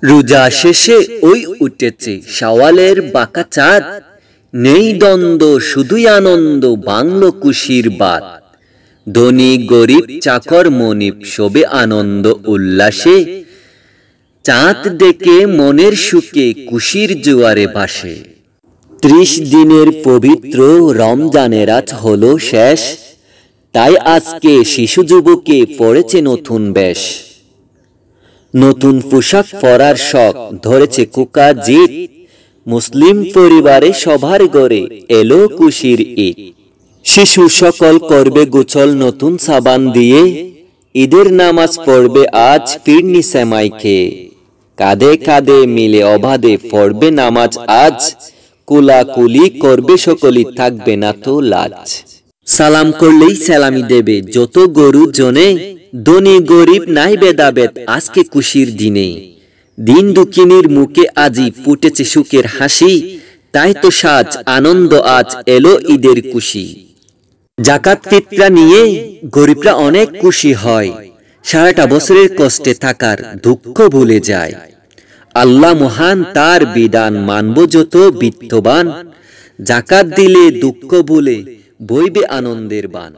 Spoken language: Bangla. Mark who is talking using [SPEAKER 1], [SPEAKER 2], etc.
[SPEAKER 1] রোজা শেষে ওই উঠেছে শাওয়ালের বাঁকা চাঁদ, নেই দ্বন্দ্ব শুধুই আনন্দ, বাংলো খুশির বাত। ধনী গরিব চাকর মনিব সবে আনন্দ উল্লাসে, চাঁদ দেখে মনের সুখে খুশির জোয়ারে ভাসে। 30 দিনের পবিত্র রমজানের আজ হলো শেষ, তাই আজকে শিশু যুবকে পড়েছে নতুন বেশ। নতুন পোশাক পরার শখ ধরেছে কোকা জিদ, মুসলিম পরিবারে সবার ঘরে এলো খুশির ঈদ। শিশু সকল করবে গোসল নতুন সাবান দিয়ে, ঈদের নামাজ পড়বে আজ ফিরনি সেমাই খেয়ে। কাঁধে কাঁধে মিলে অবাধে পড়বে নামাজ আজ, কোলাকুলি করবে সকলেই থাকবে না তো লাজ। সালাম করলেই সালামি দেবে যত গরু জনে, ধনী গরিব নাই ভেদাভেদ আজকে খুশির দিনে। দিন দুঃখিনীর মুখে আজি ফুটেছে সুখের হাসি, তাই তো সাজ আনন্দ আজ এলো ঈদের খুশি। যাকাত ফিতরা নিয়ে গরিবরা অনেক খুশি হয়, সারাটা বছরের কষ্টে থাকার দুঃখ ভুলে যায়। আল্লাহ মহান, তার বিধান মানব যত বিত্তবান, যাকাত দিলে দুঃখ ভুলে বইবে আনন্দের বান।